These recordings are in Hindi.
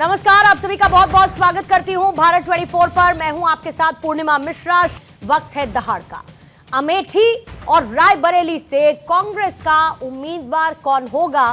नमस्कार, आप सभी का बहुत बहुत स्वागत करती हूं भारत 24 पर। मैं हूं आपके साथ पूर्णिमा मिश्रा। वक्त है दहाड़ का। अमेठी और रायबरेली से कांग्रेस का उम्मीदवार कौन होगा?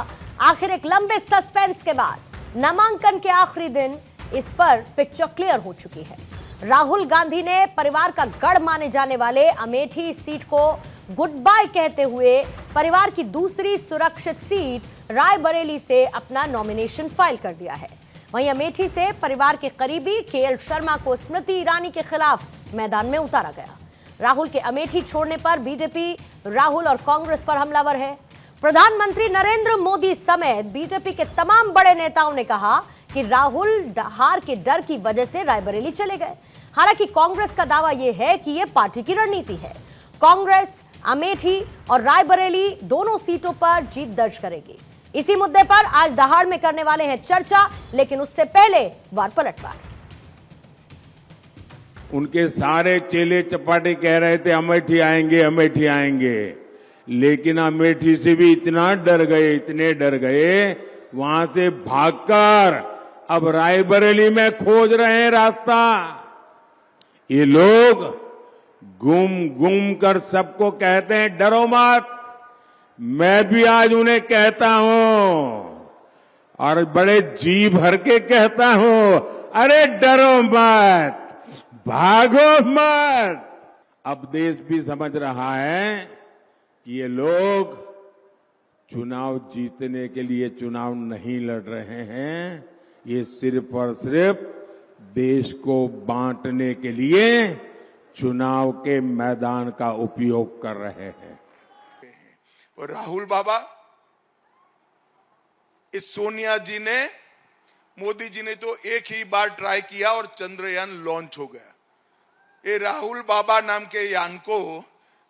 आखिर एक लंबे सस्पेंस के बाद नामांकन के आखिरी दिन इस पर पिक्चर क्लियर हो चुकी है। राहुल गांधी ने परिवार का गढ़ माने जाने वाले अमेठी सीट को गुड बाय कहते हुए परिवार की दूसरी सुरक्षित सीट रायबरेली से अपना नॉमिनेशन फाइल कर दिया है। वहीं अमेठी से परिवार के करीबी केएल शर्मा को स्मृति ईरानी के खिलाफ मैदान में उतारा गया। राहुल के अमेठी छोड़ने पर बीजेपी राहुल और कांग्रेस पर हमलावर है। प्रधानमंत्री नरेंद्र मोदी समेत बीजेपी के तमाम बड़े नेताओं ने कहा कि राहुल हार के डर की वजह से रायबरेली चले गए। हालांकि कांग्रेस का दावा यह है कि यह पार्टी की रणनीति है। कांग्रेस अमेठी और रायबरेली दोनों सीटों पर जीत दर्ज करेगी। इसी मुद्दे पर आज दहाड़ में करने वाले हैं चर्चा, लेकिन उससे पहले वार पलटवार। उनके सारे चेले चपाटे कह रहे थे अमेठी आएंगे, अमेठी आएंगे, लेकिन अमेठी से भी इतना डर गए, इतने डर गए, वहां से भागकर अब रायबरेली में खोज रहे हैं रास्ता। ये लोग गुम गुम कर सबको कहते हैं डरो मत। मैं भी आज उन्हें कहता हूं और बड़े जी भर के कहता हूं, अरे डरो मत, भागो मत। अब देश भी समझ रहा है कि ये लोग चुनाव जीतने के लिए चुनाव नहीं लड़ रहे हैं, ये सिर्फ और सिर्फ देश को बांटने के लिए चुनाव के मैदान का उपयोग कर रहे हैं। और राहुल बाबा, इस सोनिया जी ने, मोदी जी ने तो एक ही बार ट्राई किया और चंद्रयान लॉन्च हो गया। ये राहुल बाबा नाम के यान को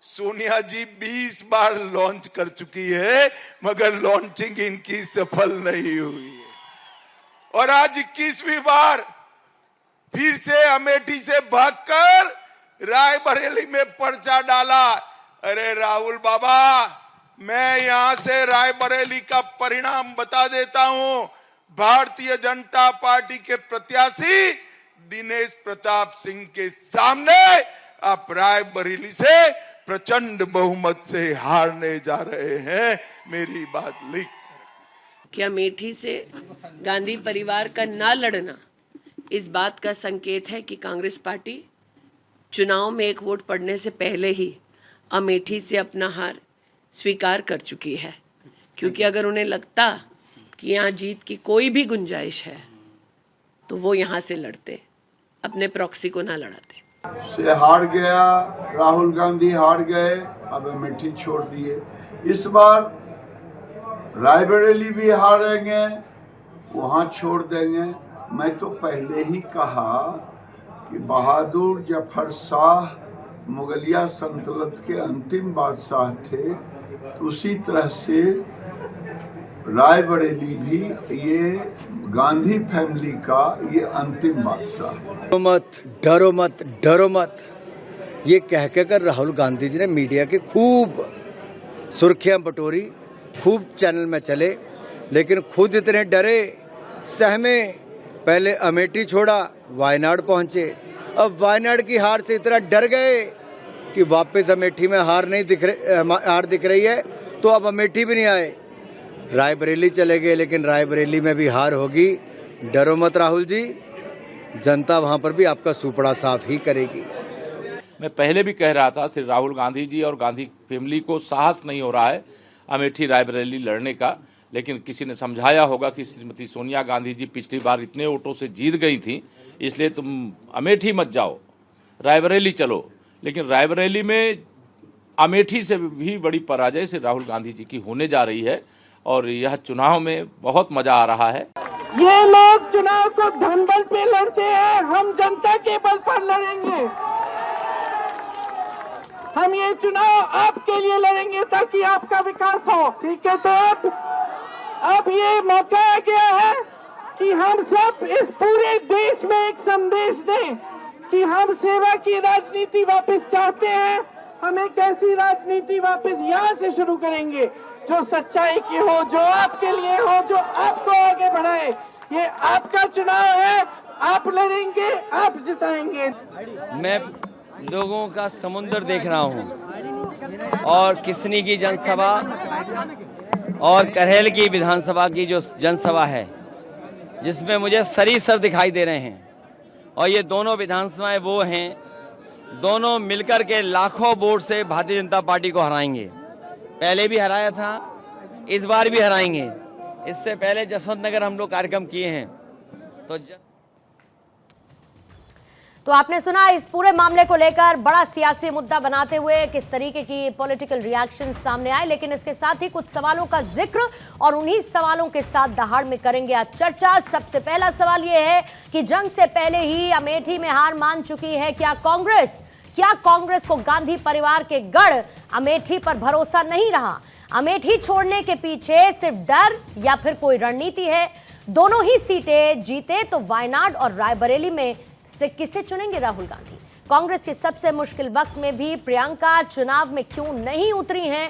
सोनिया जी 20 बार लॉन्च कर चुकी है, मगर लॉन्चिंग इनकी सफल नहीं हुई है। और आज 21वीं बार फिर से अमेठी से भागकर रायबरेली में पर्चा डाला। अरे राहुल बाबा, मैं यहां से रायबरेली का परिणाम बता देता हूं। भारतीय जनता पार्टी के प्रत्याशी दिनेश प्रताप सिंह के सामने आप रायबरेली से प्रचंड बहुमत से हारने जा रहे हैं। मेरी बात लिख कि अमेठी से गांधी परिवार का ना लड़ना इस बात का संकेत है कि कांग्रेस पार्टी चुनाव में एक वोट पड़ने से पहले ही अमेठी से अपना हार स्वीकार कर चुकी है। क्योंकि अगर उन्हें लगता कि यहाँ जीत की कोई भी गुंजाइश है तो वो यहाँ से लड़ते, अपने प्रॉक्सी को ना लड़ाते। से हार गया, राहुल गांधी हार गए, अब अमेठी छोड़ दिए। इस बार रायबरेली भी हारेंगे, वहाँ छोड़ देंगे। मैं तो पहले ही कहा कि बहादुर जफर शाह मुगलिया सल्तनत के अंतिम बादशाह थे, तो उसी तरह से रायबरेली भी ये गांधी फैमिली का ये अंतिम बादशाह। डरो मत, डरो मत, डरो मत, ये कह कर राहुल गांधी जी ने मीडिया के खूब सुर्खियां बटोरी, खूब चैनल में चले, लेकिन खुद इतने डरे, सहमे। पहले अमेठी छोड़ा, वायनाड पहुंचे, अब वायनाड की हार से इतना डर गए कि वापस अमेठी में हार दिख रही है, तो अब अमेठी भी नहीं आए, रायबरेली चले गए, लेकिन रायबरेली में भी हार होगी। डरो मत राहुल जी, जनता वहां पर भी आपका सुपड़ा साफ ही करेगी। मैं पहले भी कह रहा था, श्री राहुल गांधी जी और गांधी फैमिली को साहस नहीं हो रहा है अमेठी रायबरेली लड़ने का, लेकिन किसी ने समझाया होगा कि श्रीमती सोनिया गांधी जी पिछली बार इतने वोटों से जीत गई थी, इसलिए तुम अमेठी मत जाओ, रायबरेली चलो। लेकिन रायबरेली में अमेठी से भी बड़ी पराजय से राहुल गांधी जी की होने जा रही है और यह चुनाव में बहुत मजा आ रहा है। ये लोग चुनाव को धनबल पे लड़ते हैं, हम जनता के बल पर लड़ेंगे। हम ये चुनाव आपके लिए लड़ेंगे ताकि आपका विकास हो। ठीक है, तो अब ये मौका आ गया है कि हम सब इस पूरे देश में एक संदेश दें कि हम सेवा की राजनीति वापस चाहते हैं। हम एक ऐसी राजनीति वापस यहाँ से शुरू करेंगे जो सच्चाई की हो, जो आपके लिए हो, जो आपको आगे बढ़ाए। ये आपका चुनाव है, आप लड़ेंगे, आप जिताएंगे। मैं लोगों का समुद्र देख रहा हूं और किसनी की जनसभा और करहेल की विधानसभा की जो जनसभा है, जिसमें मुझे सरीसर दिखाई दे रहे हैं। और ये दोनों विधानसभाएं वो हैं, दोनों मिलकर के लाखों वोट से भारतीय जनता पार्टी को हराएंगे। पहले भी हराया था, इस बार भी हराएंगे। इससे पहले जसवंत नगर हम लोग कार्यक्रम किए हैं। तो आपने सुना इस पूरे मामले को लेकर बड़ा सियासी मुद्दा बनाते हुए किस तरीके की पॉलिटिकल रिएक्शन सामने आए, लेकिन इसके साथ ही कुछ सवालों का जिक्र और उन्हीं सवालों के साथ दहाड़ में करेंगे आज चर्चा। सबसे पहला सवाल यह है कि जंग से पहले ही अमेठी में हार मान चुकी है क्या कांग्रेस को गांधी परिवार के गढ़ अमेठी पर भरोसा नहीं रहा? अमेठी छोड़ने के पीछे सिर्फ डर या फिर कोई रणनीति है? दोनों ही सीटें जीते तो वायनाड और रायबरेली में से किसे चुनेंगे राहुल गांधी? कांग्रेस के सबसे मुश्किल वक्त में भी प्रियंका चुनाव में क्यों नहीं उतरी हैं?